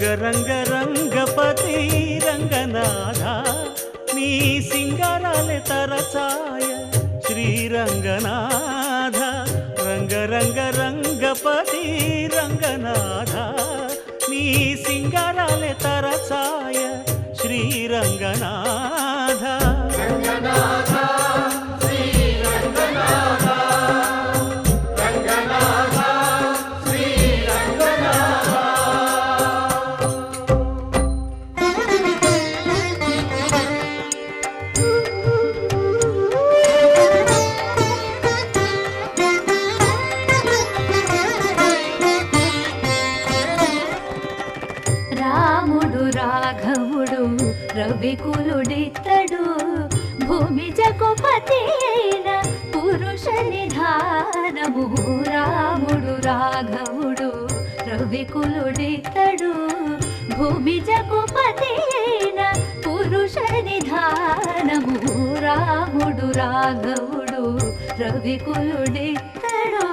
రంగ రంగపతి రంగనాథ నీ సింగారాలే తరచాయ శ్రీరంగనాథ రంగ రంగ రంగపతి రంగనాథ నీ సింగారాలే తరచాయ శ్రీరంగనాథ రంగనాథ శ్రీరంగనాథ రంగనాథ శ్రీరంగనాథ. రాముడు రాఘవుడు రవికులుడితడు భూమి జగపతి అయిన పురుష నిధానము. రాముడు రాఘవుడు రవికులుడితడు భూమి జగపతి అయిన పురుష నిధానము. రాముడు రాఘవుడు రవికులుడితడు.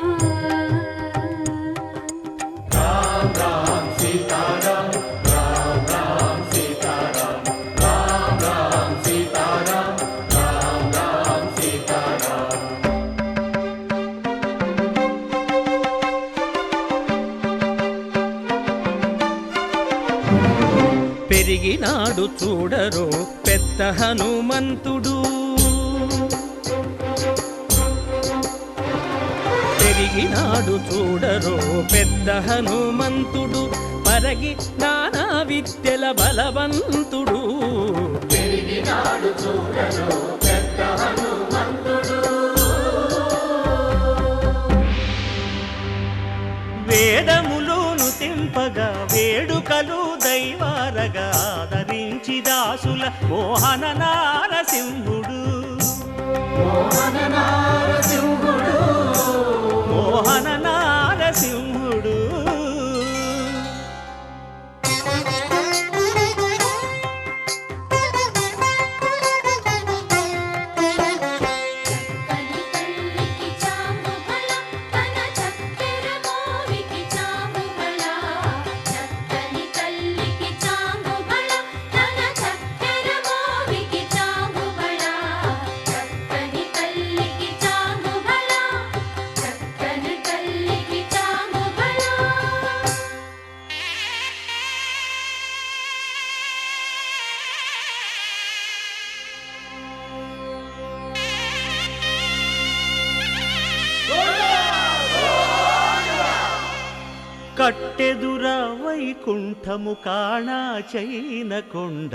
రామ్ రామ్ సీతారాం రామ్ రామ్ సీతారాం రామ్ రామ్ సీతారాం రామ్ రామ్ సీతారాం. పెరిగినాడు చూడరో పెద్ద హనుమంతుడు పెరిగినాడు చూడరో పెద్ద హనుమంతుడు పరగి నానా విద్యల బలవంతుడు. పెరిగినాడు చూడరో పెద్ద హనుమంతుడు వేదములోను తెంపగా వేడుకలు దైవారగా ఆదరించి దాసుల మోహన నారసింహుడు మోహన నారసింహుడు మోహన నారసింహుడు. కట్టెదుర వైకుంఠము కాణా చైన కొండ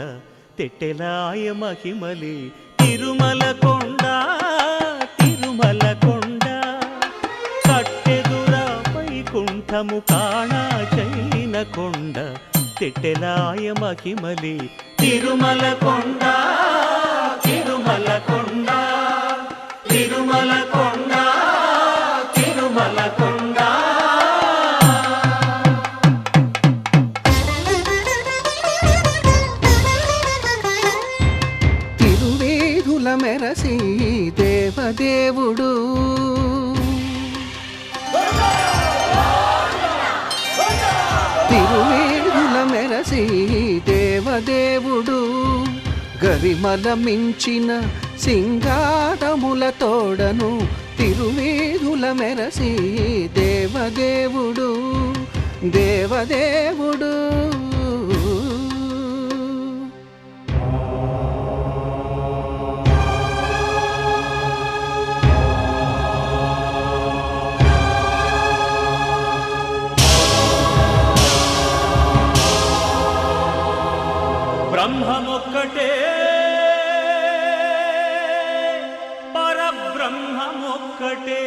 తెట్టెలాయ మహిమలి తిరుమల కొండ తిరుమల కొండ. కట్టెదుర వైకుంఠము కాణా చైన కొండ తెట్టెలాయ మహిమలి తిరుమల కొండ తిరుమల కొండ తిరుమల కొండ తిరుమల కొండ. మెరసి దేవదేవుడు తిరువేడుల మెరసి దేవదేవుడు గరిమల మించిన సింగారముల తోడను తిరువేడుల మెరసి దేవదేవుడు దేవదేవుడు. బ్రహ్మమొక్కటే పరబ్రహ్మమొక్కటే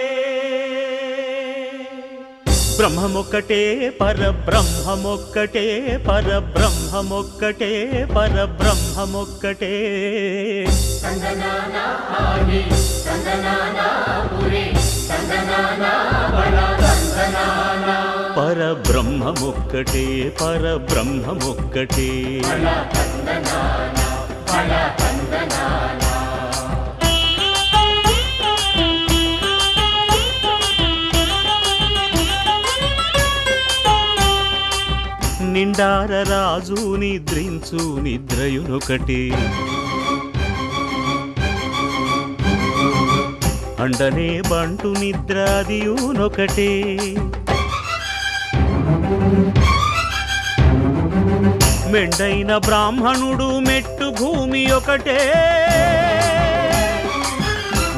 బ్రహ్మమొక్కటే పరబ్రహ్మమొక్కటే పరబ్రహ్మమొక్కటే పరబ్రహ్మమొక్కటే. సంగనానా ఆగి సంగనానా పురి సంగనానా బల సంగనానా పరబ్రహ్మమొక్కటే పరబ్రహ్మమొక్కటే. పిండార రాజు నిద్రించు నిద్రయునొకటే అండనే బంటు నిద్రాదియునొకటే మెండైన బ్రాహ్మణుడు మెట్టు భూమి ఒకటే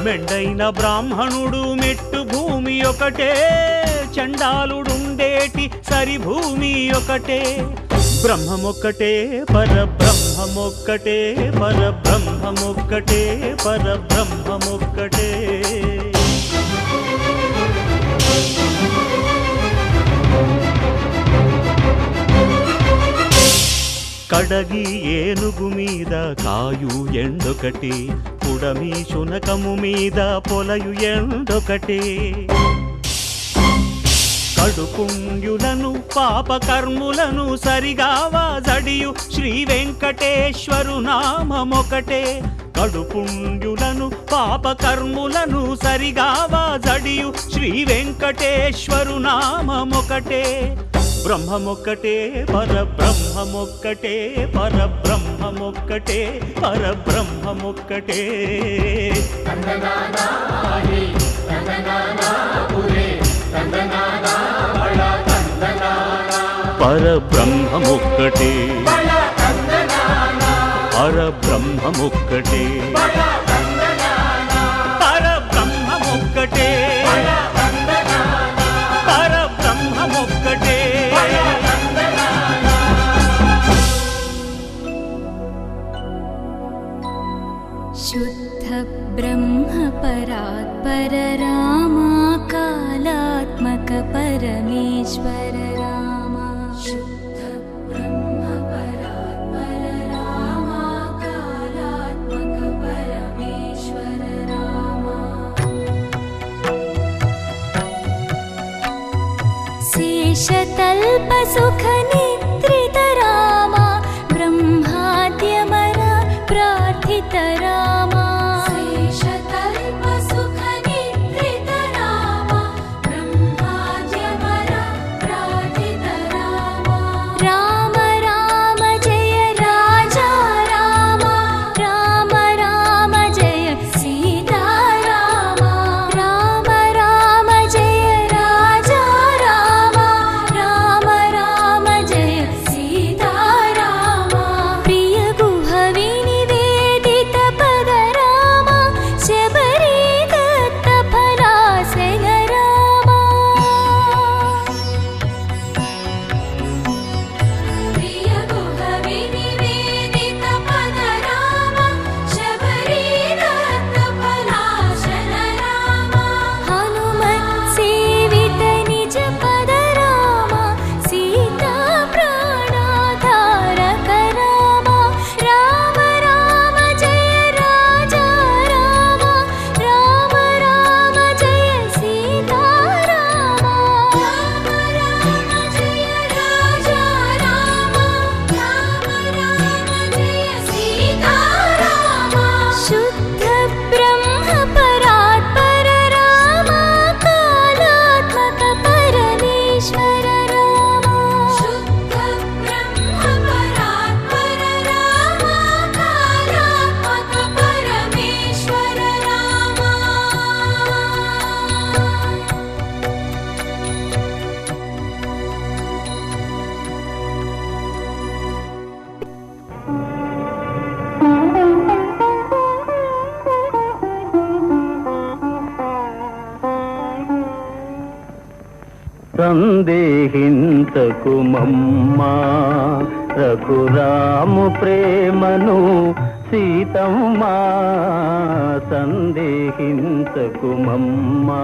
మెండైన బ్రాహ్మణుడు మెట్టు భూమి ఒకటే చండాలుడుండేటి సరి భూమి ఒకటే బ్రహ్మమొక్కటే పరబ్రహ్మమొక్కటే పరబ్రహ్మమొక్కటే పరబ్రహ్మమొక్కటే కడగి ఏనుగు మీద కాయు ఎండొకటి పుడమి శునకము మీద పొలయు ఎండొకటే కడుపుండ్యులను పాపకర్ములను సరిగావా జడియు శ్రీ వెంకటేశ్వరు నామమొకటే కడుపుండ్యులను పాపకర్ములను సరిగావా జడియు శ్రీ వెంకటేశ్వరు నామమొకటే బ్రహ్మమొక్కటే పరబ్రహ్మమొక్కటే పరబ్రహ్మమొక్కటే పరబ్రహ్మమొక్కటే పరబ్రహ్మమొక్కటే పరబ్రహ్మమొక్కటే పరబ్రహ్మమొక్కటే పరబ్రహ్మమొక్కటే शुद्ध ब्रह्म परात्पर रामा कालात्मक परमेश्वर रामा शुद्ध ब्रह्म परात्पर रामा कालात्मक परमेश्वर रामा शेषतल्प सुख निद्रित रामा ब्रह्माद्यमर प्रार्थित रामा शेषतल्प सुख निद्रित रामा ब्रह्माद्यमर प्रार्थित रामा राम राम जय राजा रामा राम राम जय सीता रामा राम राम जय राजा रामा राम राम जय सीता रामा प्रिय गुह विनिवेदित पद रामा शबरी दत्त फलासन रामा प्रिय गुह विनिवेदित पद रामा शबरी दत्त फलासन रामा हनुमत् सेवित निज पद रामा सीता प्राणाधारक रामा राम राम जय राजा रामा राम राम जय सीता रामा राम राम जय राजा रामा राम राम जय सीता रामा शुद्ध ब्रह्म परात्पर रामा कालात्मक परमेश्वर रामा शुद्ध ब्रह्म परात्पर रामा कालात्मक परमेश्वर रामा సందేహింతకు మమ్మా రఘురాము ప్రేమను సీతమ్మా సందేహింతకు మమ్మా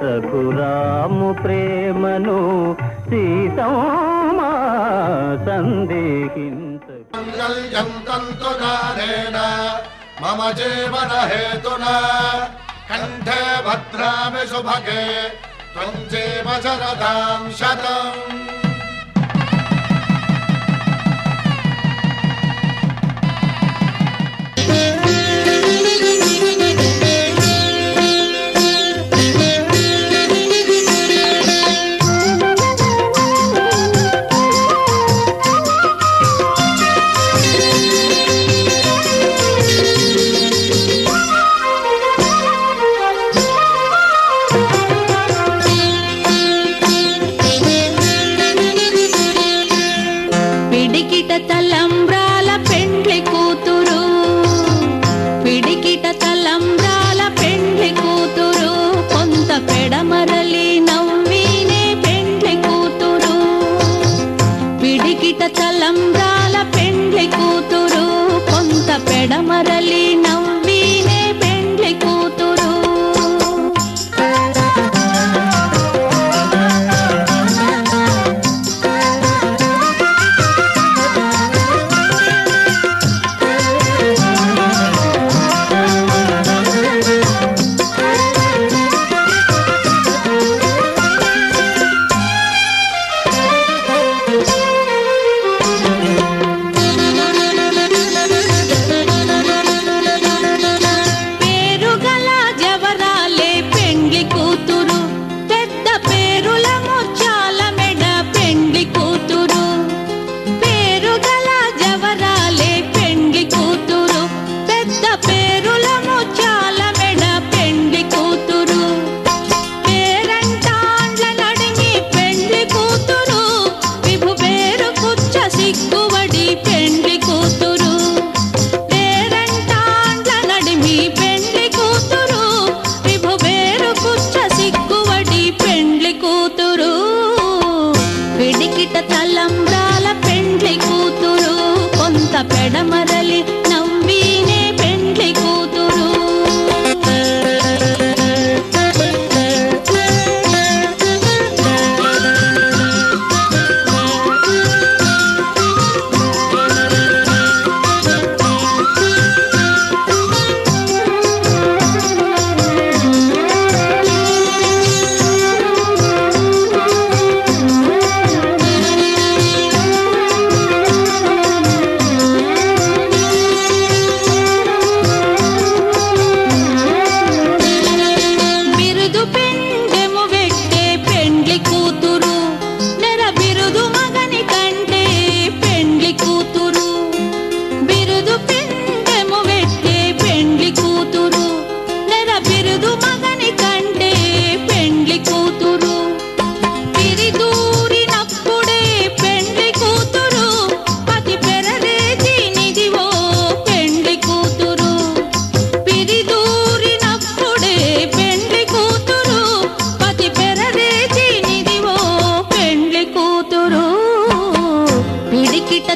రఘురాము ప్రేమను సీతమ్మా సందేహింతకు మంగళ్యం తంతుగానేన మమ జీవన హేతునా కంఠే భద్రామి శుభగే త్వం జీవ శరదాం శతం పెడమరలి నవ్వినే పెండ్లి కూతురు. తలంబ్రాల పెండ్లి కూతురు కొంత పెడమరలి నవ్వినే పెండ్లి కూతురు.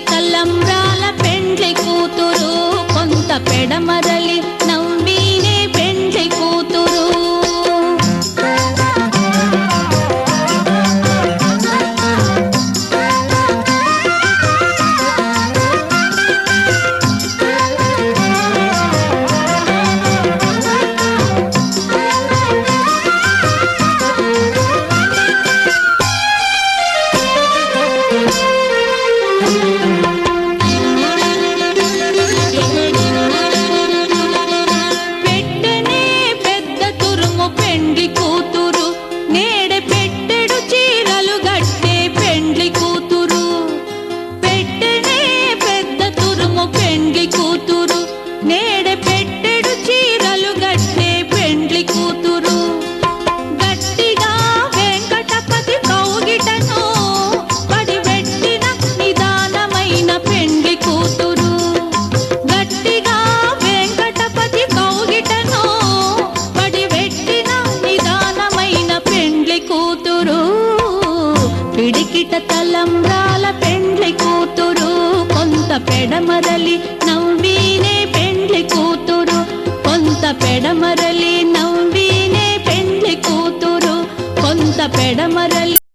తలంబ్రాల పెండ్లి కూతురు కొంత పెడమరలి నవ్వినే పెండ్లి కూతురు. పిడికిట తలంబ్రాల పెండ్లి కూతురు కొంత పెడమరలి నవ్వినే పెండ్లి కూతురు. కొంత పెడమరలి నవ్వినే పెండ్లి కూతురు కొంత పెడమరలి